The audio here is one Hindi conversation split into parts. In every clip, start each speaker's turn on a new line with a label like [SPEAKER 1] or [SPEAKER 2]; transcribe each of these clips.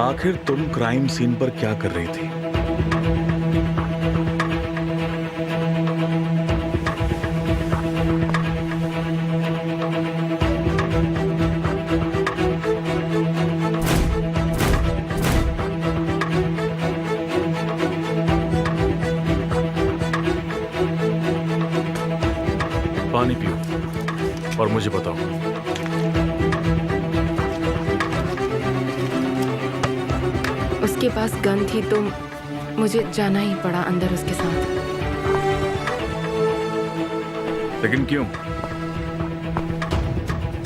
[SPEAKER 1] आखिर तुम क्राइम सीन पर क्या कर रही थी? पानी पियो और मुझे बताओ।
[SPEAKER 2] उसके पास गन थी तो मुझे जाना ही पड़ा अंदर उसके साथ।
[SPEAKER 1] लेकिन क्यों?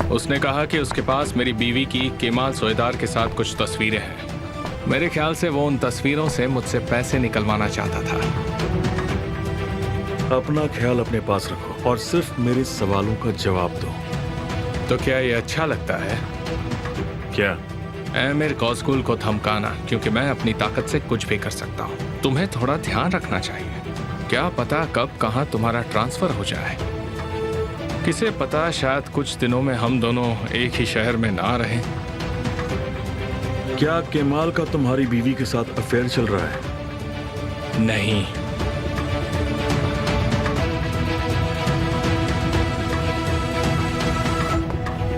[SPEAKER 3] उसने कहा कि उसके पास मेरी बीवी की केमाल सोएदार के साथ कुछ तस्वीरें हैं। मेरे ख्याल से वो उन तस्वीरों से मुझसे पैसे निकलवाना चाहता था।
[SPEAKER 1] अपना ख्याल अपने पास रखो और सिर्फ मेरे सवालों का जवाब दो।
[SPEAKER 3] तो क्या ये अच्छा लगता है?
[SPEAKER 1] क्या?
[SPEAKER 3] एमिर कॉस्गुल को धमकाना, क्योंकि मैं अपनी ताकत से कुछ भी कर सकता हूँ। तुम्हें थोड़ा ध्यान रखना चाहिए। क्या पता कब कहाँ तुम्हारा ट्रांसफर हो जाए। किसे पता, शायद कुछ दिनों में हम दोनों एक ही शहर में ना रहें।
[SPEAKER 1] क्या केमाल का तुम्हारी बीवी के साथ अफेयर चल रहा है?
[SPEAKER 3] नहीं।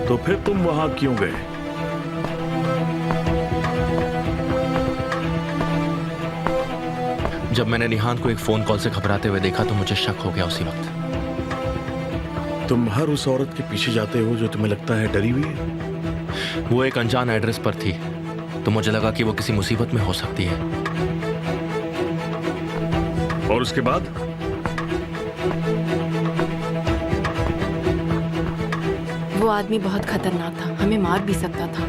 [SPEAKER 1] तो फिर तुम वहां क्यों गए?
[SPEAKER 4] जब मैंने निहान को एक फोन कॉल से घबराते हुए देखा तो मुझे शक हो गया उसी वक्त।
[SPEAKER 1] तुम हर उस औरत के पीछे जाते हो जो तुम्हें लगता है डरी हुई है।
[SPEAKER 4] वो एक अनजान एड्रेस पर थी तो मुझे लगा कि वो किसी मुसीबत में हो सकती है।
[SPEAKER 1] और उसके बाद?
[SPEAKER 2] वो आदमी बहुत खतरनाक था, हमें मार भी सकता था।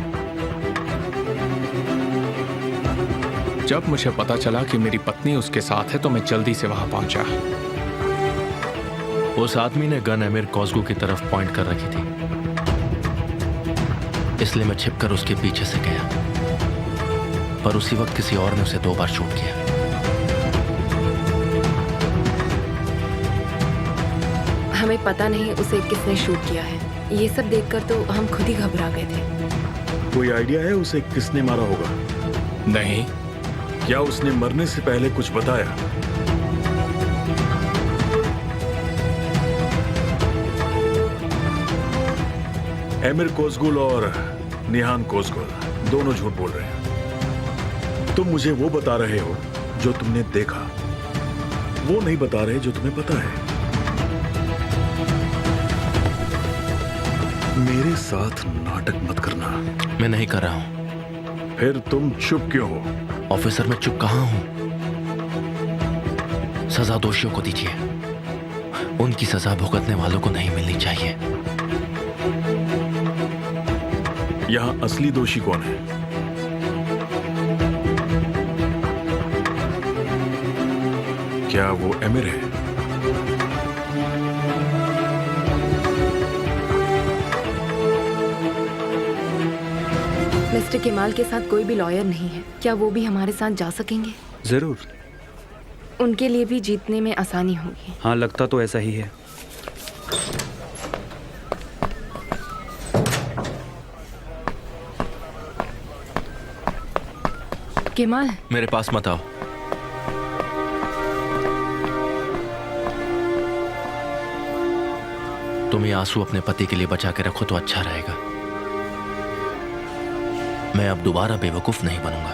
[SPEAKER 3] जब मुझे पता चला कि मेरी पत्नी उसके साथ है तो मैं जल्दी से वहां पहुंचा।
[SPEAKER 4] उस आदमी ने गन एमिर कॉस्गू की तरफ पॉइंट कर रखी थी, इसलिए मैं छिपकर उसके पीछे से गया। पर उसी वक्त किसी और ने उसे 2 बार शूट किया।
[SPEAKER 2] हमें पता नहीं उसे किसने शूट किया है। ये सब देखकर तो हम खुद ही घबरा गए थे।
[SPEAKER 1] कोई आइडिया है उसे किसने मारा होगा?
[SPEAKER 3] नहीं।
[SPEAKER 1] क्या उसने मरने से पहले कुछ बताया? एमिर कोसगुल और निहान कोसगुल दोनों झूठ बोल रहे हैं। तुम मुझे वो बता रहे हो जो तुमने देखा, वो नहीं बता रहे जो तुम्हें पता है। मेरे साथ नाटक मत करना।
[SPEAKER 4] मैं नहीं कर रहा हूं।
[SPEAKER 1] फिर तुम चुप क्यों हो?
[SPEAKER 4] ऑफिसर, मैं चुप कहां हूं। सजा दोषियों को दीजिए, उनकी सजा भुगतने वालों को नहीं मिलनी चाहिए।
[SPEAKER 1] यहां असली दोषी कौन है? क्या वो एमिर है?
[SPEAKER 2] मिस्टर केमाल के साथ कोई भी लॉयर नहीं है। क्या वो भी हमारे साथ जा सकेंगे?
[SPEAKER 5] जरूर।
[SPEAKER 2] उनके लिए भी जीतने में आसानी होगी।
[SPEAKER 5] हाँ, लगता तो ऐसा ही है।
[SPEAKER 2] केमाल,
[SPEAKER 4] मेरे पास मत आओ। तुम ये आंसू अपने पति के लिए बचा के रखो तो अच्छा रहेगा। मैं अब दोबारा बेवकूफ नहीं बनूंगा।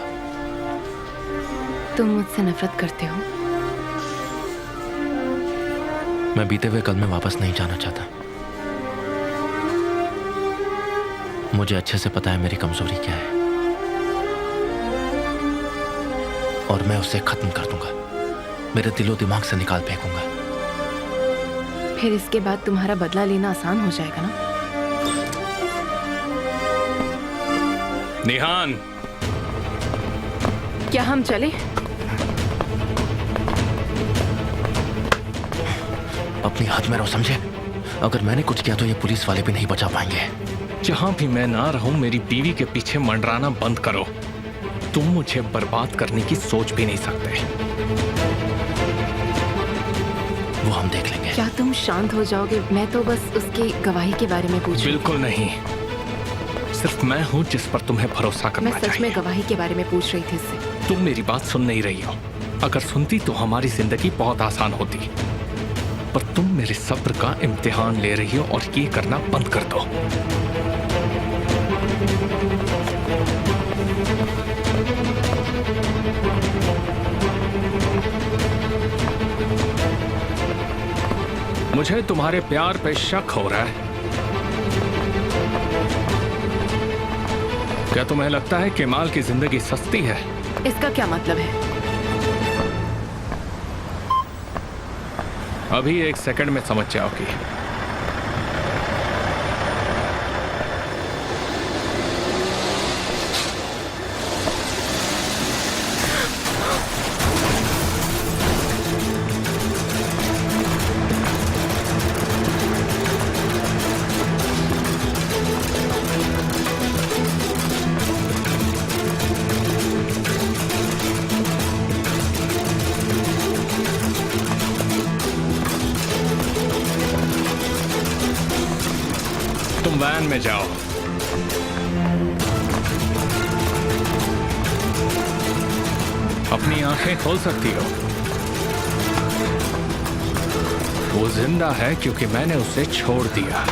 [SPEAKER 2] तुम मुझसे नफरत करते हो।
[SPEAKER 4] मैं बीते हुए कल में वापस नहीं जाना चाहता। मुझे अच्छे से पता है मेरी कमजोरी क्या है, और मैं उसे खत्म कर दूंगा, मेरे दिलो दिमाग से निकाल फेंकूंगा।
[SPEAKER 2] फिर इसके बाद तुम्हारा बदला लेना आसान हो जाएगा ना?
[SPEAKER 3] निहान,
[SPEAKER 2] क्या हम चले?
[SPEAKER 4] अपनी हद में रहो, समझे? अगर मैंने कुछ किया तो ये पुलिस वाले भी नहीं बचा पाएंगे।
[SPEAKER 3] जहां भी मैं ना रहूं, मेरी बीवी के पीछे मंडराना बंद करो। तुम मुझे बर्बाद करने की सोच भी नहीं सकते।
[SPEAKER 4] वो हम देख लेंगे।
[SPEAKER 2] क्या तुम शांत हो जाओगे? मैं तो बस उसकी गवाही के बारे में पूछ रही थी।
[SPEAKER 3] बिल्कुल नहीं। सिर्फ मैं हूँ जिस पर तुम्हें भरोसा करना
[SPEAKER 2] मैं सच
[SPEAKER 3] चाहिए।
[SPEAKER 2] में गवाही के बारे में पूछ रही थी इससे।
[SPEAKER 3] तुम मेरी बात सुन नहीं रही हो। अगर सुनती तो हमारी जिंदगी बहुत आसान होती, पर तुम मेरे सब्र का इम्तिहान ले रही हो और ये करना बंद कर दो। मुझे तुम्हारे प्यार पे शक हो रहा है। क्या तुम्हें लगता है केमाल की जिंदगी सस्ती है?
[SPEAKER 2] इसका क्या मतलब है?
[SPEAKER 3] अभी 1 सेकंड में समझ जाओगी। तुम वैन में जाओ। अपनी आंखें खोल सकती हो। वो जिंदा है क्योंकि मैंने उसे छोड़ दिया।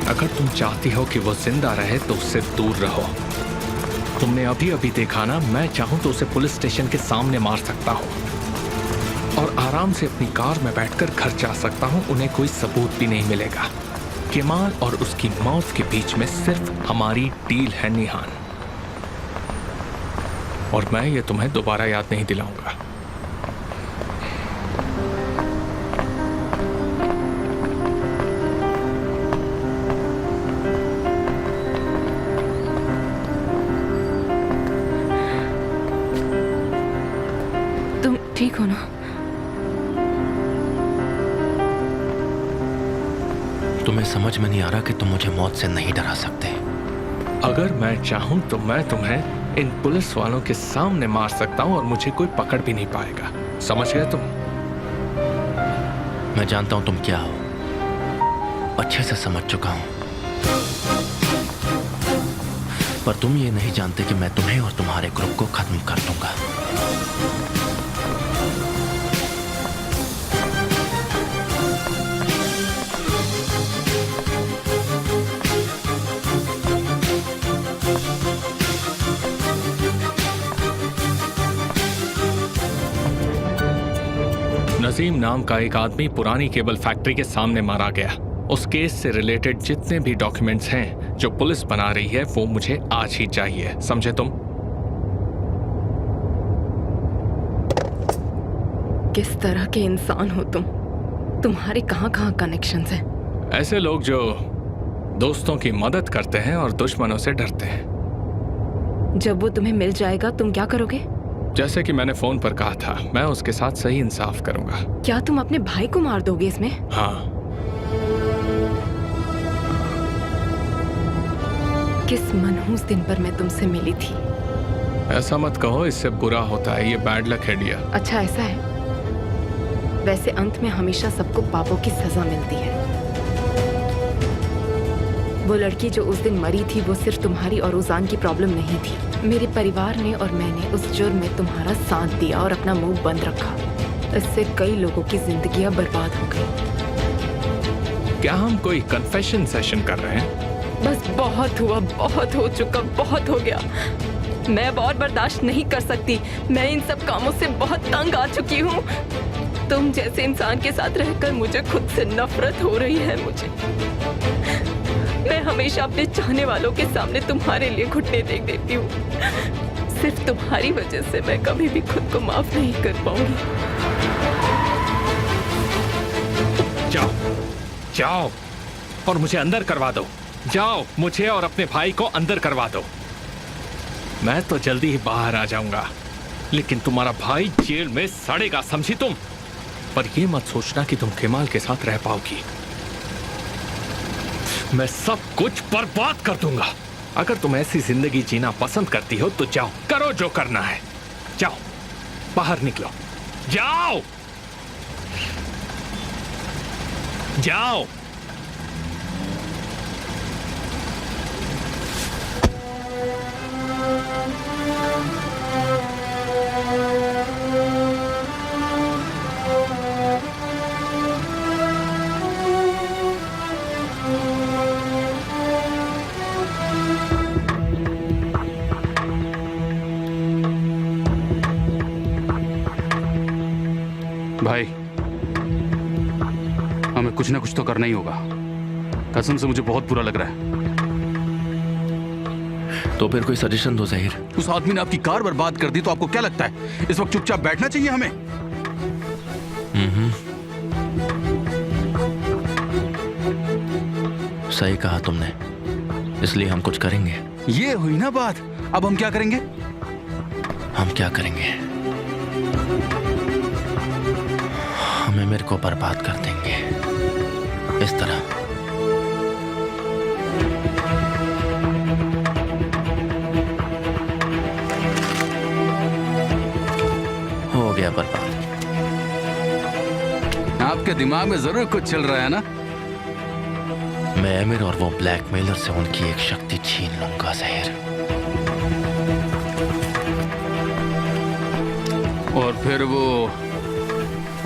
[SPEAKER 3] अगर तुम चाहती हो कि वो जिंदा रहे तो उससे दूर रहो। तुमने अभी अभी देखा ना, मैं चाहूं तो उसे पुलिस स्टेशन के सामने मार सकता हूं और आराम से अपनी कार में बैठकर घर जा सकता हूं। उन्हें कोई सबूत भी नहीं मिलेगा। केमाल और उसकी मौत के बीच में सिर्फ हमारी डील है निहान, और मैं ये तुम्हें दोबारा याद नहीं दिलाऊंगा।
[SPEAKER 2] तुम ठीक हो ना?
[SPEAKER 4] तुम्हें समझ में नहीं आ रहा कि तुम मुझे मौत से नहीं डरा सकते।
[SPEAKER 3] अगर मैं चाहूं तो मैं तुम्हें इन पुलिस वालों के सामने मार सकता हूं और मुझे कोई पकड़ भी नहीं पाएगा। समझ गए तुम?
[SPEAKER 4] मैं जानता हूं तुम क्या हो, अच्छे से समझ चुका हूं, पर तुम ये नहीं जानते कि मैं तुम्हें और तुम्हारे ग्रुप को खत्म कर दूंगा।
[SPEAKER 3] नजीम नाम का एक आदमी पुरानी केबल फैक्ट्री के सामने मारा गया। उस केस से रिलेटेड जितने भी डॉक्यूमेंट्स हैं जो पुलिस बना रही है वो मुझे आज ही चाहिए। समझे तुम?
[SPEAKER 2] किस तरह के इंसान हो तुम? तुम्हारे कहाँ कहाँ कनेक्शंस हैं?
[SPEAKER 3] ऐसे लोग जो दोस्तों की मदद करते हैं और दुश्मनों से डरते हैं।
[SPEAKER 2] जब वो तुम्हें मिल जाएगा तुम क्या करोगे?
[SPEAKER 3] जैसे कि मैंने फोन पर कहा था, मैं उसके साथ सही इंसाफ करूंगा।
[SPEAKER 2] क्या तुम अपने भाई को मार दोगे इसमें?
[SPEAKER 3] हाँ।
[SPEAKER 2] किस मनहूस दिन पर मैं तुमसे मिली थी।
[SPEAKER 3] ऐसा मत कहो, इससे बुरा होता है। ये बैड लक है डियर।
[SPEAKER 2] अच्छा ऐसा है? वैसे अंत में हमेशा सबको पापों की सजा मिलती है। वो लड़की जो उस दिन मरी थी वो सिर्फ तुम्हारी और उजान की प्रॉब्लम नहीं थी। मेरे परिवार ने और मैंने उस जुर्म में तुम्हारा साथ दिया और अपना मुंह बंद रखा। इससे कई लोगों की जिंदगियां बर्बाद हो गई।
[SPEAKER 3] क्या हम कोई कन्फेशन सेशन कर रहे हैं?
[SPEAKER 2] बस बहुत हुआ, बहुत हो चुका, बहुत हो गया। मैं अब और बर्दाश्त नहीं कर सकती। मैं इन सब कामों से बहुत तंग आ चुकी हूँ। तुम जैसे इंसान के साथ रहकर मुझे खुद से नफरत हो रही है। मैं हमेशा अपने चाहने वालों के सामने तुम्हारे लिए घुटने टेक देती हूँ। सिर्फ तुम्हारी वजह से मैं कभी भी खुद को माफ नहीं कर पाऊंगी।
[SPEAKER 3] जाओ जाओ और मुझे अंदर करवा दो। जाओ, मुझे और अपने भाई को अंदर करवा दो। मैं तो जल्दी ही बाहर आ जाऊंगा, लेकिन तुम्हारा भाई जेल में सड़ेगा, समझी तुम? पर यह मत सोचना कि तुम केमाल के साथ रह पाओगी। मैं सब कुछ बर्बाद कर दूंगा। अगर तुम ऐसी जिंदगी जीना पसंद करती हो तो जाओ, करो जो करना है। जाओ, बाहर निकलो, जाओ जाओ।
[SPEAKER 5] भाई, हमें कुछ ना कुछ तो करना ही होगा। कसम से मुझे बहुत बुरा लग रहा है।
[SPEAKER 4] तो फिर कोई सजेशन दो ज़हीर।
[SPEAKER 5] उस आदमी ने आपकी कार बर्बाद कर दी, तो आपको क्या लगता है इस वक्त चुपचाप बैठना चाहिए हमें?
[SPEAKER 4] सही कहा तुमने, इसलिए हम कुछ करेंगे।
[SPEAKER 5] ये हुई ना बात। अब हम क्या करेंगे?
[SPEAKER 4] हम क्या करेंगे? हम एमिर को बर्बाद कर देंगे, इस तरह। हो गया बर्बाद।
[SPEAKER 5] आपके दिमाग में जरूर कुछ चल रहा है ना?
[SPEAKER 4] मैं एमिर और वो ब्लैकमेलर से उनकी एक शक्ति छीन लूंगा ज़हीर।
[SPEAKER 5] और फिर वो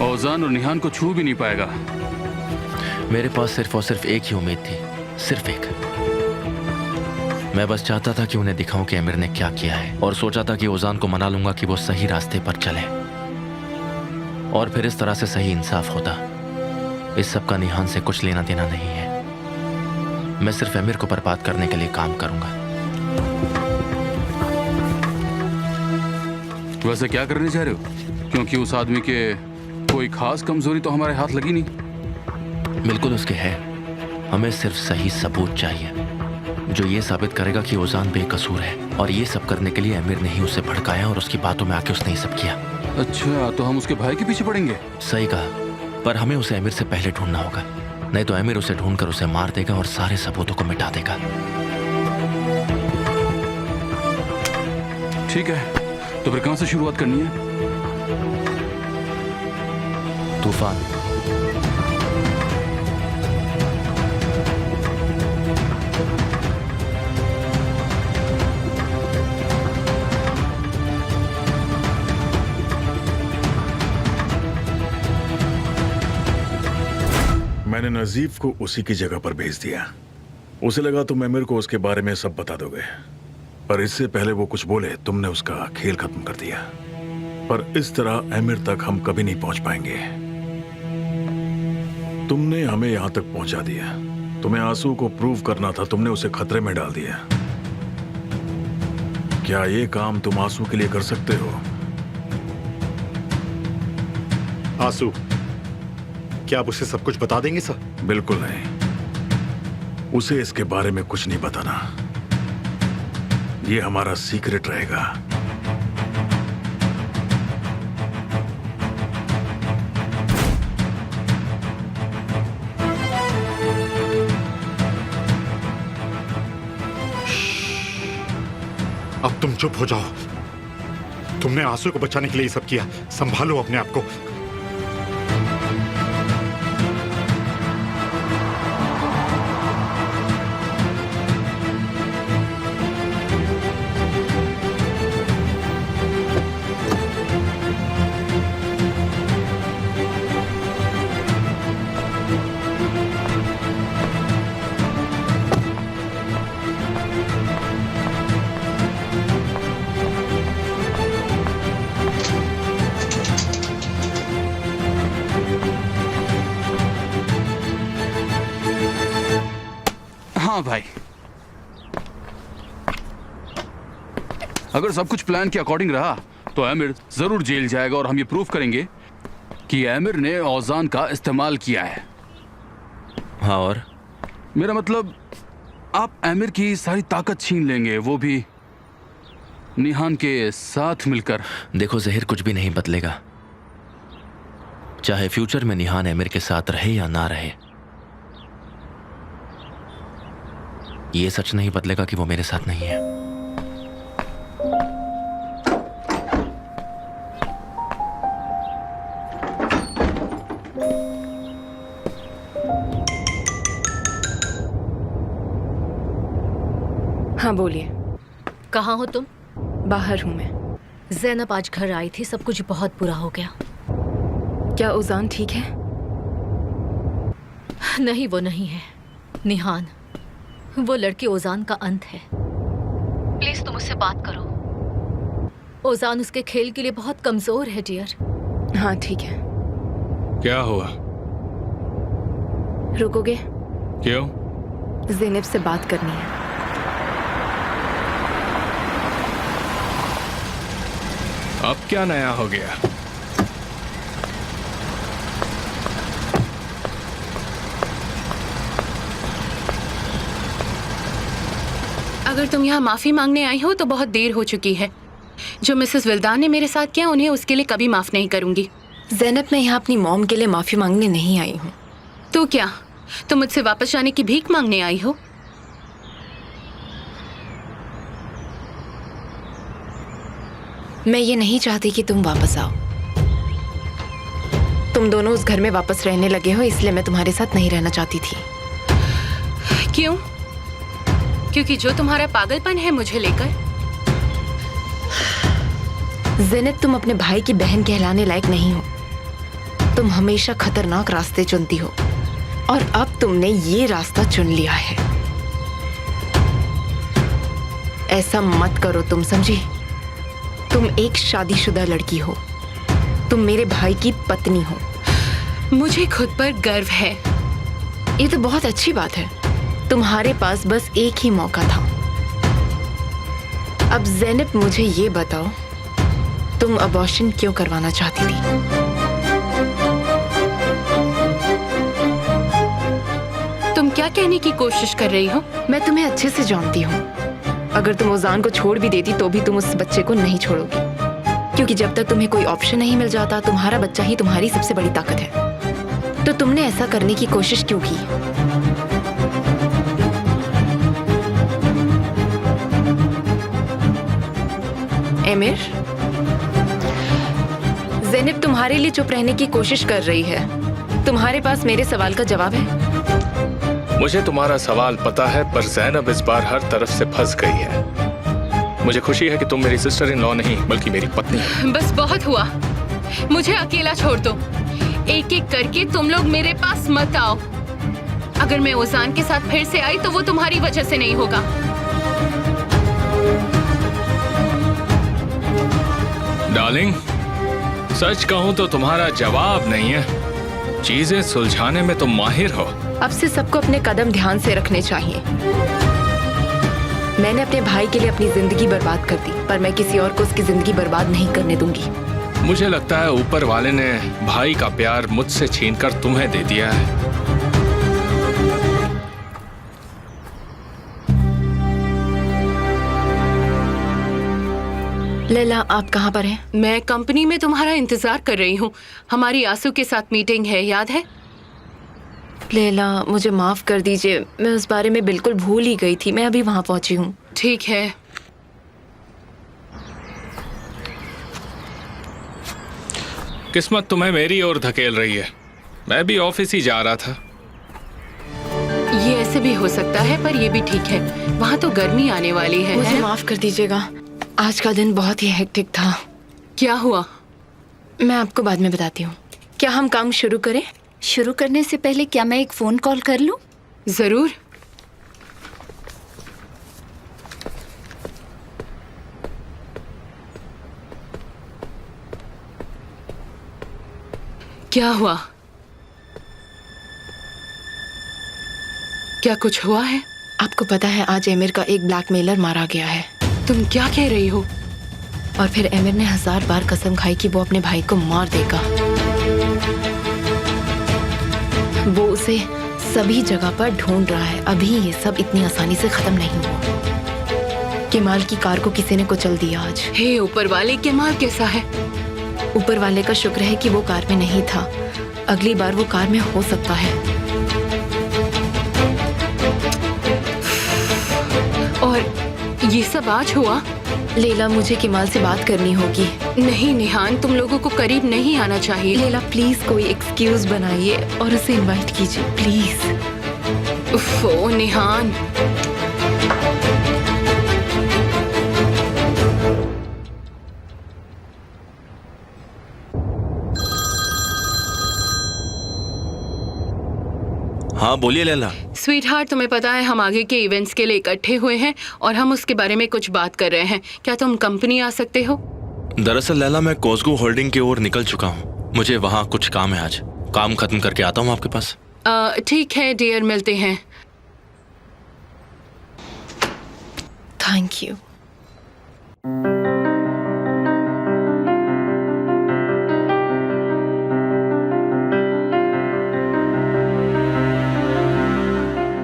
[SPEAKER 5] औजान और निहान को छू भी नहीं पाएगा।
[SPEAKER 4] मेरे पास सिर्फ और सिर्फ एक ही उम्मीद थी, सिर्फ एक। मैं बस चाहता था कि उन्हें दिखाऊं कि एमिर ने क्या किया है, और सोचा था कि औजान को मना लूंगा कि वो सही रास्ते पर चले, और फिर इस तरह से सही इंसाफ होता। इस सब का निहान से कुछ लेना देना नहीं है। मैं सिर्फ एमिर को बर्बाद करने के लिए काम करूंगा।
[SPEAKER 5] वैसे क्या करने जा रहे हो? क्योंकि उस आदमी के कोई खास कमजोरी तो हमारे हाथ लगी नहीं।
[SPEAKER 4] बिल्कुल उसके है। हमें सिर्फ सही सबूत चाहिए जो ये साबित करेगा कि औजान बेकसूर है, और ये सब करने के लिए एमिर ने ही उसे भड़काया और उसकी बातों में आके उसने ये सब किया।
[SPEAKER 5] अच्छा, तो हम उसके भाई के पीछे पड़ेंगे?
[SPEAKER 4] सही कहा, पर हमें उसे एमिर से पहले ढूंढना होगा, नहीं तो एमिर उसे ढूंढकर उसे मार देगा और सारे सबूतों को मिटा देगा।
[SPEAKER 5] ठीक है, तो फिर कहां से शुरुआत करनी है?
[SPEAKER 4] तूफान।
[SPEAKER 1] मैंने नजीफ को उसी की जगह पर भेज दिया। उसे लगा तुम एमिर को उसके बारे में सब बता दोगे, पर इससे पहले वो कुछ बोले तुमने उसका खेल खत्म कर दिया। पर इस तरह एमिर तक हम कभी नहीं पहुंच पाएंगे। तुमने हमें यहां तक पहुंचा दिया। तुम्हें आंसू को प्रूव करना था, तुमने उसे खतरे में डाल दिया। क्या ये काम तुम आंसू के लिए कर सकते हो?
[SPEAKER 6] आंसू, क्या आप उसे सब कुछ बता देंगे सर?
[SPEAKER 1] बिल्कुल नहीं, उसे इसके बारे में कुछ नहीं बताना। ये हमारा सीक्रेट रहेगा।
[SPEAKER 6] अब तुम चुप हो जाओ। तुमने आंसू को बचाने के लिए ये सब किया। संभालो अपने आप को।
[SPEAKER 5] हाँ भाई, अगर सब कुछ प्लान के अकॉर्डिंग रहा तो आमिर जरूर जेल जाएगा, और हम ये प्रूफ करेंगे कि आमिर ने औजान का इस्तेमाल किया है।
[SPEAKER 4] हाँ, और
[SPEAKER 5] मेरा मतलब, आप आमिर की सारी ताकत छीन लेंगे, वो भी निहान के साथ मिलकर।
[SPEAKER 4] देखो ज़हीर, कुछ भी नहीं बदलेगा। चाहे फ्यूचर में निहान एमिर के साथ रहे या ना रहे, ये सच नहीं बदलेगा कि वो मेरे साथ नहीं है।
[SPEAKER 2] हाँ बोलिए।
[SPEAKER 7] कहाँ हो तुम?
[SPEAKER 2] बाहर हूँ मैं।
[SPEAKER 7] ज़ैनब आज घर आई थी, सब कुछ बहुत बुरा हो गया।
[SPEAKER 2] क्या उजान ठीक है?
[SPEAKER 7] नहीं, वो नहीं है निहान। वो लड़की ओजान का अंत है। प्लीज तुम उससे बात करो। ओजान उसके खेल के लिए बहुत कमजोर है डियर।
[SPEAKER 2] हाँ ठीक है।
[SPEAKER 3] क्या हुआ?
[SPEAKER 2] रुकोगे?
[SPEAKER 3] क्यों?
[SPEAKER 2] ज़ैनब से बात करनी है।
[SPEAKER 3] अब क्या नया हो गया?
[SPEAKER 8] अगर तुम यहाँ माफी मांगने आई हो तो बहुत देर हो चुकी है। जो मिसेस विल्दान ने मेरे साथ किया उन्हें उसके लिए कभी माफ नहीं करूंगी।
[SPEAKER 2] ज़ैनब, मैं यहाँ अपनी मॉम के लिए माफी मांगने नहीं आई हूँ।
[SPEAKER 8] तो क्या तुम मुझसे वापस जाने की भीख मांगने आई हो?
[SPEAKER 2] मैं ये नहीं चाहती कि तुम वापस आओ। तुम दोनों उस घर में वापस रहने लगे हो, इसलिए मैं तुम्हारे साथ नहीं रहना चाहती थी।
[SPEAKER 8] क्यों? क्योंकि जो तुम्हारा पागलपन है मुझे लेकर।
[SPEAKER 2] ज़ैनब, तुम अपने भाई की बहन कहलाने लायक नहीं हो। तुम हमेशा खतरनाक रास्ते चुनती हो और अब तुमने ये रास्ता चुन लिया है। ऐसा मत करो, तुम समझी? तुम एक शादीशुदा लड़की हो। तुम मेरे भाई की पत्नी हो।
[SPEAKER 8] मुझे खुद पर गर्व है।
[SPEAKER 2] ये तो बहुत अच्छी बात है। तुम्हारे पास बस एक ही मौका था। अब ज़ैनब, मुझे ये बताओ, तुम अबॉर्शन क्यों करवाना चाहती थी?
[SPEAKER 8] तुम क्या कहने की कोशिश कर रही हो?
[SPEAKER 2] मैं तुम्हें अच्छे से जानती हूँ। अगर तुम ओजान को छोड़ भी देती तो भी तुम उस बच्चे को नहीं छोड़ोगी, क्योंकि जब तक तुम्हें कोई ऑप्शन नहीं मिल जाता, तुम्हारा बच्चा ही तुम्हारी सबसे बड़ी ताकत है। तो तुमने ऐसा करने की कोशिश क्यों की? एमिर, ज़ैनब तुम्हारे लिए चुप रहने की कोशिश कर रही है। तुम्हारे पास मेरे सवाल का जवाब है?
[SPEAKER 3] मुझे तुम्हारा सवाल पता है, पर ज़ैनब इस बार हर तरफ से फंस गई है। मुझे खुशी है कि तुम मेरी सिस्टर इन लॉ नहीं बल्कि मेरी पत्नी हो।
[SPEAKER 8] बस बहुत हुआ, मुझे अकेला छोड़ दो। एक एक करके तुम लोग मेरे पास मत आओ। अगर मैं ओजान के साथ फिर से आई तो वो तुम्हारी वजह से नहीं होगा।
[SPEAKER 3] डार्लिंग, सच कहूं तो तुम्हारा जवाब नहीं है। चीजें सुलझाने में तुम माहिर हो।
[SPEAKER 2] अब से सबको अपने कदम ध्यान से रखने चाहिए। मैंने अपने भाई के लिए अपनी जिंदगी बर्बाद कर दी, पर मैं किसी और को उसकी जिंदगी बर्बाद नहीं करने दूंगी।
[SPEAKER 3] मुझे लगता है ऊपर वाले ने भाई का प्यार मुझसे छीनकर तुम्हें दे दिया है।
[SPEAKER 2] लैला, आप कहाँ पर हैं?
[SPEAKER 8] मैं कंपनी में तुम्हारा इंतजार कर रही हूँ। हमारी आंसू के साथ मीटिंग है, याद है?
[SPEAKER 2] लैला, मुझे माफ कर दीजिए, मैं उस बारे में बिल्कुल भूल ही गई थी। मैं अभी वहाँ पहुँची हूँ।
[SPEAKER 8] ठीक है।
[SPEAKER 3] किस्मत तुम्हें मेरी ओर धकेल रही है। मैं भी ऑफिस ही जा रहा था।
[SPEAKER 8] ये ऐसे भी हो सकता है, पर ये भी ठीक है। वहाँ तो गर्मी आने वाली है।
[SPEAKER 2] मुझे माफ कर दीजिएगा, आज का दिन बहुत ही हेक्टिक था।
[SPEAKER 8] क्या हुआ?
[SPEAKER 2] मैं आपको बाद में बताती हूँ। क्या हम काम शुरू करें?
[SPEAKER 7] शुरू करने से पहले क्या मैं एक फोन कॉल कर लूं?
[SPEAKER 8] जरूर। क्या हुआ? क्या कुछ हुआ है?
[SPEAKER 2] आपको पता है, आज एमिर का एक ब्लैकमेलर मारा गया है।
[SPEAKER 8] तुम क्या कह रही हो?
[SPEAKER 2] और फिर एमिर ने 1000 बार कसम खाई कि वो अपने भाई को मार देगा। वो उसे सभी जगह पर ढूंढ रहा है। अभी ये सब इतनी आसानी से खत्म नहीं हुआ। केमाल की कार को किसी ने कुचल दिया आज।
[SPEAKER 8] हे ऊपर वाले, केमाल कैसा है?
[SPEAKER 2] ऊपर वाले का शुक्र है कि वो कार में नहीं था, अगली बार वो कार में हो सकता है।
[SPEAKER 8] और ये सब आज हुआ?
[SPEAKER 2] लेला, मुझे किमाल से बात करनी होगी।
[SPEAKER 8] नहीं निहान, तुम लोगों को करीब नहीं आना चाहिए।
[SPEAKER 2] लेला प्लीज कोई एक्सक्यूज बनाइए और उसे इनवाइट कीजिए प्लीज।
[SPEAKER 8] उफ़, ओ निहान।
[SPEAKER 4] हाँ बोलिए लैला।
[SPEAKER 8] स्वीट हार्ट, तुम्हें पता है हम आगे के इवेंट्स के लिए इकट्ठे हुए हैं और हम उसके बारे में कुछ बात कर रहे हैं। क्या तुम कंपनी आ सकते हो?
[SPEAKER 4] दरअसल लैला, मैं कोस्गो होल्डिंग की ओर निकल चुका हूँ। मुझे वहाँ कुछ काम है, आज काम खत्म करके आता हूँ आपके पास।
[SPEAKER 8] ठीक है डियर, मिलते हैं।
[SPEAKER 2] Thank you.